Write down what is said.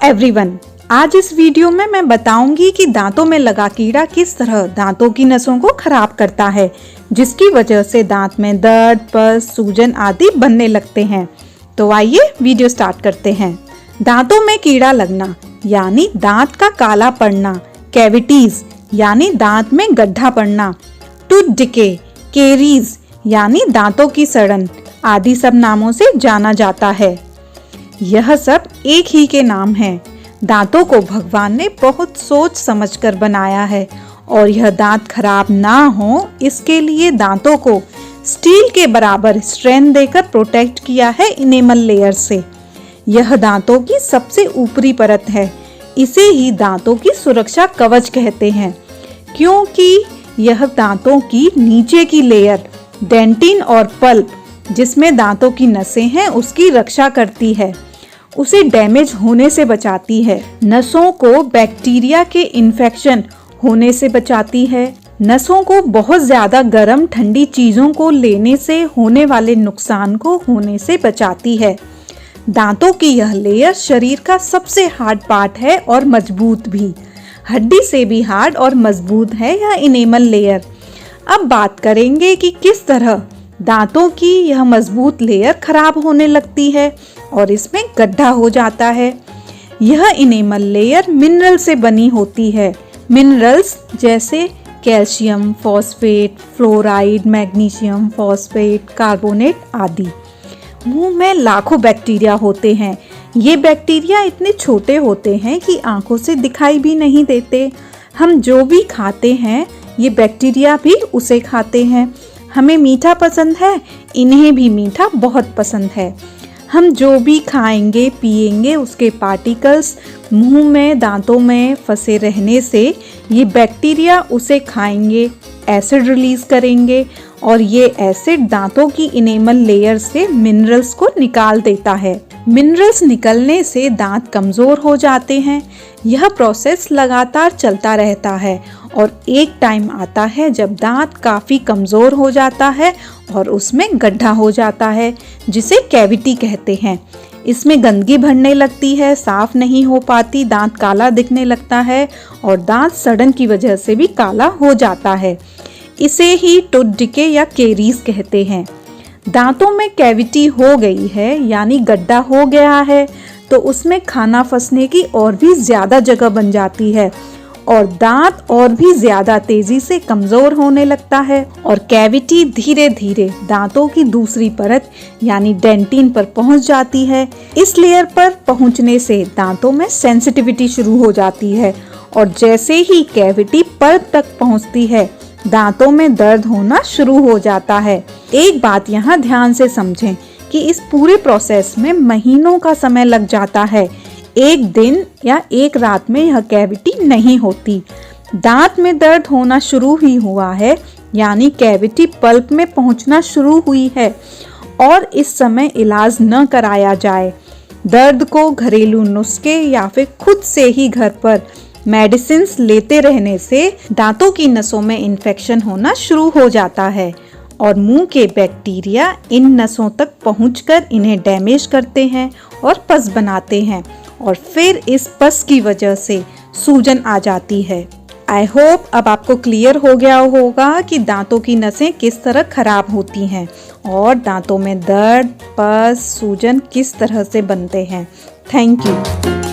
Everyone, आज इस video में मैं बताऊंगी कि दांतों में लगा कीड़ा किस तरह दांतों की नसों को खराब करता है, जिसकी वजह से दांत में दर्द, पस, सूजन आदि बनने लगते हैं। तो आइए वीडियो स्टार्ट करते हैं। दांतों में कीड़ा लगना यानी दांत का काला पड़ना, कैविटीज यानी दांत में गड्ढा पड़ना, टूथ डिके, केरीज यानी दांतों की सड़न आदि सब नामों से जाना जाता है। यह सब एक ही के नाम हैं। दांतों को भगवान ने बहुत सोच समझकर बनाया है और यह दांत खराब ना हो इसके लिए दांतों को स्टील के बराबर स्ट्रेंथ देकर प्रोटेक्ट किया है इनेमल लेयर से। यह दांतों की सबसे ऊपरी परत है। इसे ही दांतों की सुरक्षा कवच कहते हैं, क्योंकि यह दांतों की नीचे की लेयर डेंटिन और पल्प, जिसमें दांतों की नसें हैं, उसकी रक्षा करती है, उसे डैमेज होने से बचाती है, नसों को बैक्टीरिया के इन्फेक्शन होने से बचाती है, नसों को बहुत ज्यादा गर्म ठंडी चीजों को लेने से होने वाले नुकसान को होने से बचाती है। दांतों की यह लेयर शरीर का सबसे हार्ड पार्ट है और मजबूत भी। हड्डी से भी हार्ड और मजबूत है यह इनेमल लेयर। अब बात करेंगे कि किस तरह दांतों की यह मजबूत लेयर खराब होने लगती है और इसमें गड्ढा हो जाता है। यह इनेमल लेयर मिनरल से बनी होती है। मिनरल्स जैसे calcium, phosphate, fluoride, magnesium, phosphate, carbonate आदि। मुंह में लाखों बैक्टीरिया होते हैं। ये बैक्टीरिया इतने छोटे होते हैं कि आंखों से दिखाई भी नहीं देते। हम जो भी खाते हैं ये बैक्टीरिया भी उसे खाते हैं। हमें मीठा पसंद है, इन्हें भी मीठा बहुत पसंद है। हम जो भी खाएंगे पिएंगे उसके पार्टिकल्स मुंह में, दांतों में फंसे रहने से ये बैक्टीरिया उसे खाएंगे, एसिड रिलीज करेंगे और ये एसिड दांतों की इनेमल लेयर से मिनरल्स को निकाल देता है। मिनरल्स निकलने से दांत कमजोर हो जाते हैं। यह प्रोसेस लगातार चलता रहता है और एक टाइम आता है जब दांत काफी कमजोर हो जाता है और उसमें गड्ढा हो जाता है, जिसे कैविटी कहते हैं। इसमें गंदगी भरने लगती है, साफ नहीं हो पाती, दांत काला दिखने लगता है और दांत सड़न की वजह से भी काला हो जाता है। इसे ही टूथ डिके या केरीज कहते हैं। दांतों में कैविटी हो गई है यानी गड्ढा हो गया है तो उसमें खाना फंसने की और भी ज्यादा जगह बन जाती है और दांत और भी ज्यादा तेजी से कमजोर होने लगता है और कैविटी धीरे धीरे दांतों की दूसरी परत यानी डेंटिन पर पहुंच जाती है। इस लेयर पर पहुंचने से दांतों में सेंसिटिविटी शुरू हो जाती है और जैसे ही कैविटी परत तक पहुंचती है दांतों में दर्द होना शुरू हो जाता है। एक बात यहाँ ध्यान से समझें कि इस पूरे प्रोसेस में महीनों का समय लग जाता है। एक दिन या एक रात में यह कैविटी नहीं होती। दांत में दर्द होना शुरू ही हुआ है यानी कैविटी पल्प में पहुंचना शुरू हुई है और इस समय इलाज न कराया जाए, दर्द को घरेलू नुस्खे या फिर खुद से ही घर पर मेडिसिन्स लेते रहने से दांतों की नसों में इन्फेक्शन होना शुरू हो जाता है और मुंह के बैक्टीरिया इन नसों तक पहुंचकर इन्हें डैमेज करते हैं और पस बनाते हैं और फिर इस पस की वजह से सूजन आ जाती है। आई होप अब आपको क्लियर हो गया होगा कि दांतों की नसें किस तरह खराब होती हैं और दांतों में दर्द, पस, सूजन किस तरह से बनते हैं। Thank you.